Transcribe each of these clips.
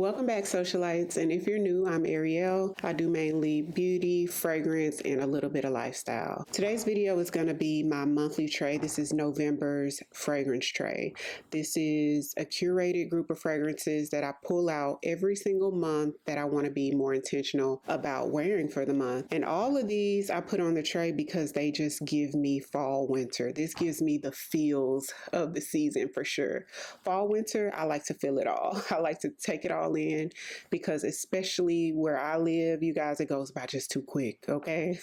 Welcome back, socialites, and if you're new, I'm Ariel. I do mainly beauty, fragrance, and a little bit of lifestyle. Today's video is going to be my monthly tray. This is November's fragrance tray. This is a curated group of fragrances that I pull out every single month that I want to be more intentional about wearing for the month. And all of these I put on the tray because they just give me fall, winter. This gives me the feels of the season for sure. Fall, winter, I like to feel it all. I like to take it all in because especially where I live, you guys, it goes by just too quick, okay?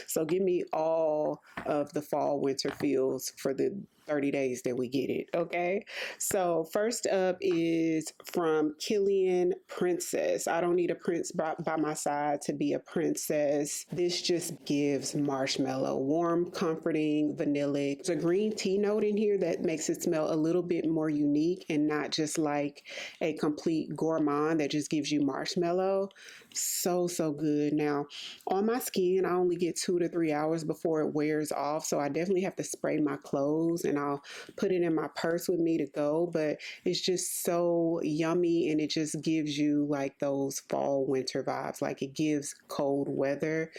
So give me all of the fall winter feels for the 30 days that we get it, okay? So first up is from Kilian, Princess. I don't need a prince by my side to be a princess. This just gives marshmallow, warm, comforting, vanillic. There's a green tea note in here that makes it smell a little bit more unique and not just like a complete gourmand that just gives you marshmallow. So good. Now on my skin, I only get 2 to 3 hours before it wears off, so I definitely have to spray my clothes and I'll put it in my purse with me to go, but it's just so yummy and it just gives you like those fall winter vibes, like it gives cold weather.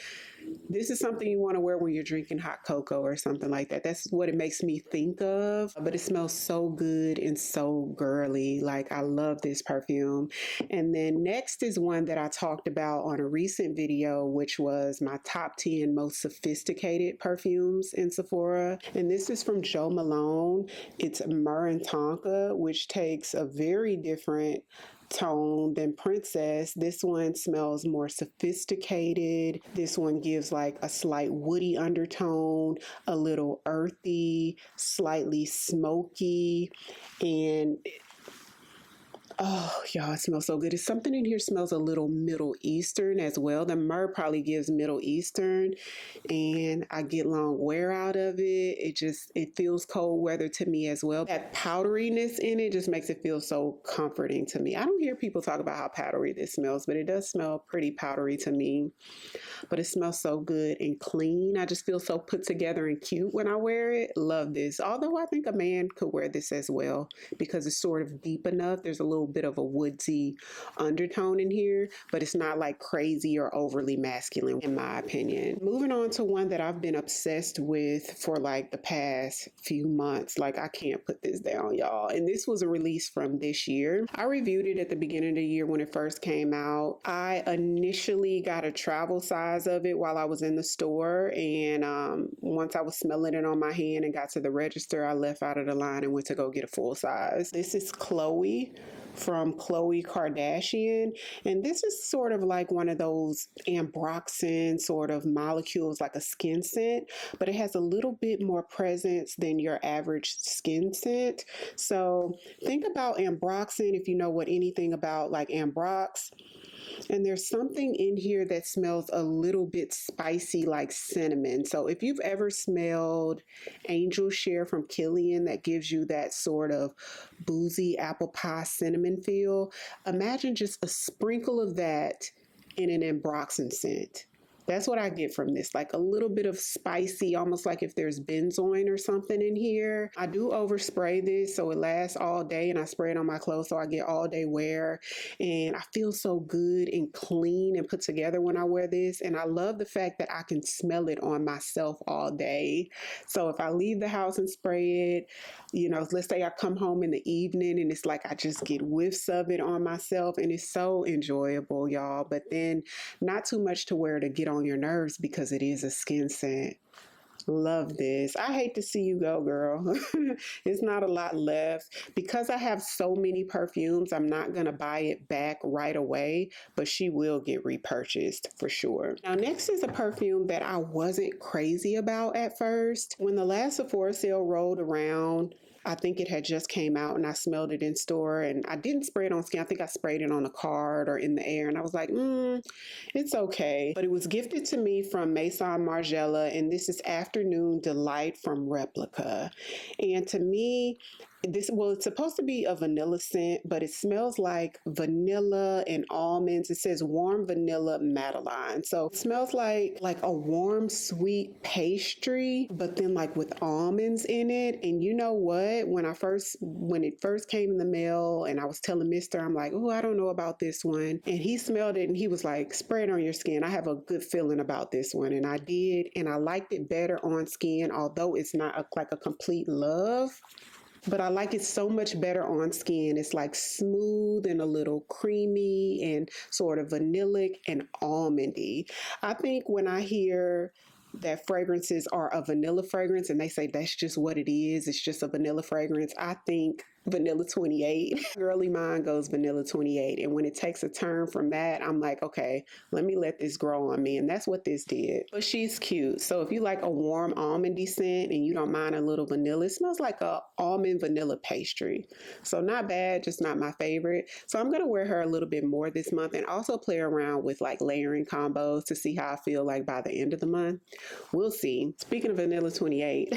This is something you want to wear when you're drinking hot cocoa or something like that. That's what it makes me think of, but it smells so good and so girly. Like, I love this perfume. And then next is one that I talked about on a recent video, which was my top 10 most sophisticated perfumes in Sephora. And this is from Jo Malone. It's Myrrh and Tonka, which takes a very different tone than Princess. This one smells more sophisticated. This one gives like a slight woody undertone, a little earthy, slightly smoky, and oh, y'all, it smells so good. It's something in here smells a little Middle Eastern as well. The myrrh probably gives Middle Eastern, and I get long wear out of it. It feels cold weather to me as well. That powderiness in it just makes it feel so comforting to me. I don't hear people talk about how powdery this smells, but it does smell pretty powdery to me. But it smells so good and clean. I just feel so put together and cute when I wear it. Love this. Although I think a man could wear this as well because it's sort of deep enough. There's a little bit of a woodsy undertone in here, but it's not like crazy or overly masculine in my opinion. Moving on to one that I've been obsessed with for like the past few months. Like, I can't put this down, y'all. And this was a release from this year. I reviewed it at the beginning of the year when it first came out. I initially got a travel size of it while I was in the store, and once I was smelling it on my hand and got to the register, I left out of the line and went to go get a full size. This is Khloe from Khloe Kardashian, and this is sort of like one of those ambroxan sort of molecules, like a skin scent, but it has a little bit more presence than your average skin scent. So think about ambroxan if you know what anything about like ambrox. And there's something in here that smells a little bit spicy like cinnamon. So if you've ever smelled Angel Share from Kilian, that gives you that sort of boozy apple pie cinnamon feel, imagine just a sprinkle of that in an ambroxan scent. That's what I get from this, like a little bit of spicy, almost like if there's benzoin or something in here. I do overspray this so it lasts all day, and I spray it on my clothes so I get all day wear. And I feel so good and clean and put together when I wear this. And I love the fact that I can smell it on myself all day. So if I leave the house and spray it, you know, let's say I come home in the evening and it's like I just get whiffs of it on myself, and it's so enjoyable, y'all. But then not too much to wear to get on your nerves because it is a skin scent. Love this. I hate to see you go, girl. It's not a lot left. Because I have so many perfumes, I'm not going to buy it back right away, but she will get repurchased for sure. Now, next is a perfume that I wasn't crazy about at first. When the last Sephora sale rolled around, I think it had just came out and I smelled it in store, and I didn't spray it on skin. I think I sprayed it on a card or in the air, and I was like, it's okay. But it was gifted to me from Maison Margiela, and this is Afternoon Delight from Replica. And to me, Well, it's supposed to be a vanilla scent, but it smells like vanilla and almonds. It says warm vanilla Madeline. So it smells like a warm sweet pastry, but then like with almonds in it. And you know what? When it first came in the mail and I was telling Mister, I'm like, oh, I don't know about this one. And he smelled it and he was like, spray it on your skin. I have a good feeling about this one. And I did, and I liked it better on skin, although it's not like a complete love. But I like it so much better on skin. It's like smooth and a little creamy and sort of vanillic and almondy. I think when I hear that fragrances are a vanilla fragrance and they say that's just what it is, it's just a vanilla fragrance, I think vanilla 28. Girly mind goes vanilla 28. And when it takes a turn from that, I'm like, okay, let me let this grow on me. And that's what this did. But she's cute. So if you like a warm almondy scent and you don't mind a little vanilla, it smells like a almond vanilla pastry. So not bad, just not my favorite. So I'm going to wear her a little bit more this month and also play around with like layering combos to see how I feel like by the end of the month. We'll see. Speaking of vanilla 28,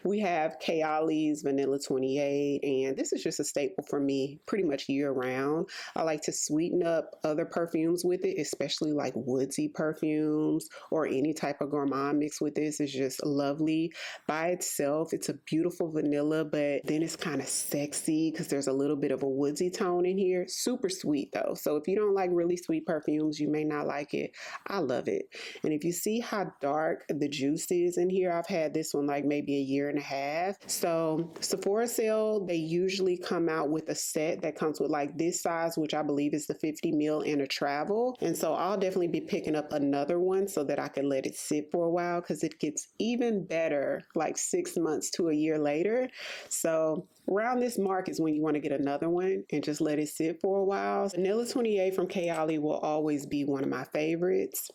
we have Khloe's vanilla 28. And this is just a staple for me pretty much year round. I like to sweeten up other perfumes with it, especially like woodsy perfumes or any type of gourmand mix with this. Is just lovely by itself. It's a beautiful vanilla, but then it's kind of sexy because there's a little bit of a woodsy tone in here. Super sweet though. So if you don't like really sweet perfumes, you may not like it. I love it. And if you see how dark the juice is in here, I've had this one like maybe a year and a half. So Sephora sale, they usually come out with a set that comes with like this size, which I believe is the 50 ml and a travel. And so I'll definitely be picking up another one so that I can let it sit for a while because it gets even better like 6 months to a year later. So around this mark is when you want to get another one and just let it sit for a while. Vanilla 28 from Khloe will always be one of my favorites.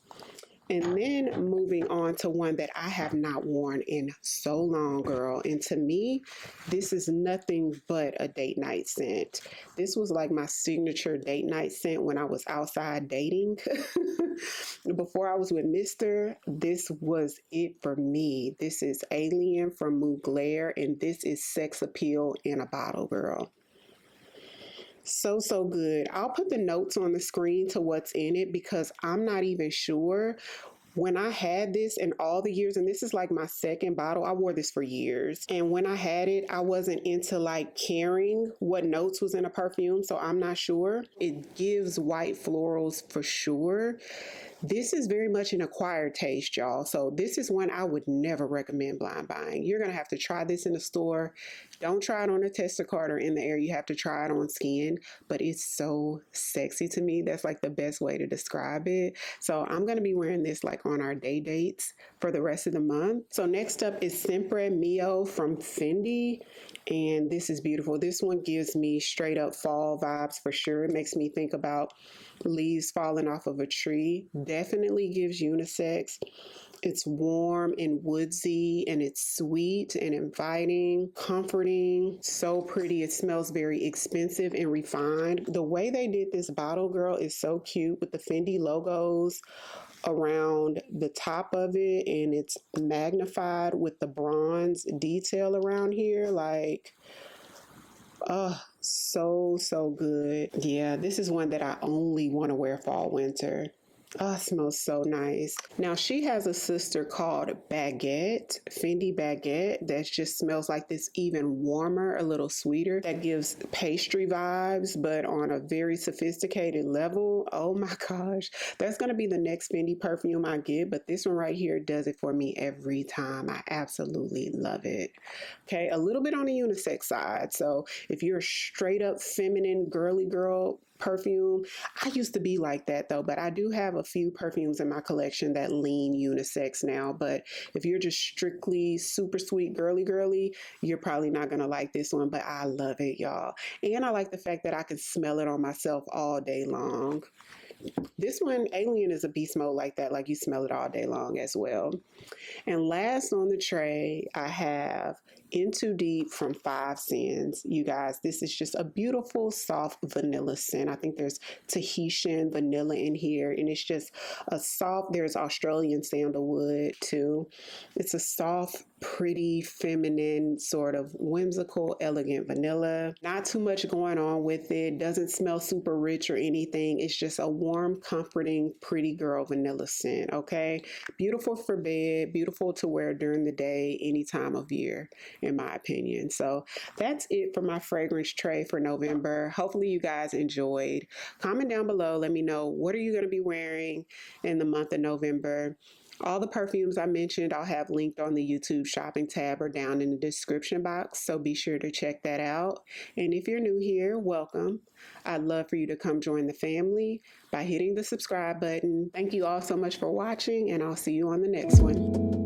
And then moving on to one that I have not worn in so long, girl. And to me, this is nothing but a date night scent. This was like my signature date night scent when I was outside dating. Before I was with Mister, this was it for me. This is Alien from Mugler, and this is sex appeal in a bottle, girl. So good. I'll put the notes on the screen to what's in it because I'm not even sure. When I had this in all the years, and this is like my second bottle, I wore this for years. And when I had it, I wasn't into like caring what notes was in a perfume, so I'm not sure. It gives white florals for sure. This is very much an acquired taste, y'all. So this is one I would never recommend blind buying. You're going to have to try this in the store. Don't try it on a tester card or in the air. You have to try it on skin, but it's so sexy to me. That's like the best way to describe it. So I'm going to be wearing this like on our day dates for the rest of the month. So next up is Siempre Mio from Fendi. And this is beautiful. This one gives me straight up fall vibes for sure. It makes me think about leaves falling off of a tree. Definitely gives unisex. It's warm and woodsy, and it's sweet and inviting, comforting, so pretty. It smells very expensive and refined. The way they did this bottle, girl, is so cute with the Fendi logos around the top of it, and it's magnified with the bronze detail around here. Like, oh, so good. Yeah, this is one that I only want to wear fall, winter. Oh, it smells so nice. Now, she has a sister called Baguette, Fendi Baguette, that just smells like this even warmer, a little sweeter, that gives pastry vibes, but on a very sophisticated level. Oh my gosh. That's going to be the next Fendi perfume I get, but this one right here does it for me every time. I absolutely love it. Okay, a little bit on the unisex side. So if you're a straight up feminine, girly girl perfume, I used to be like that though, but I do have a few perfumes in my collection that lean unisex now. But if you're just strictly super sweet girly, you're probably not gonna like this one, but I love it, y'all. And I like the fact that I can smell it on myself all day long. This one, Alien, is a beast mode like that, like you smell it all day long as well. And last on the tray, I have In Too Deep from 5 Sens. You guys, this is just a beautiful, soft vanilla scent. I think there's Tahitian vanilla in here, and it's just a soft, there's Australian sandalwood too. It's a soft, pretty, feminine, sort of whimsical, elegant vanilla. Not too much going on with it. Doesn't smell super rich or anything. It's just a warm, comforting, pretty girl vanilla scent, okay? Beautiful for bed, beautiful to wear during the day, any time of year, in my opinion. So that's it for my fragrance tray for November. Hopefully you guys enjoyed. Comment down below. Let me know, what are you going to be wearing in the month of November? All the perfumes I mentioned, I'll have linked on the YouTube shopping tab or down in the description box, so be sure to check that out. And if you're new here, welcome. I'd love for you to come join the family by hitting the subscribe button. Thank you all so much for watching, and I'll see you on the next one.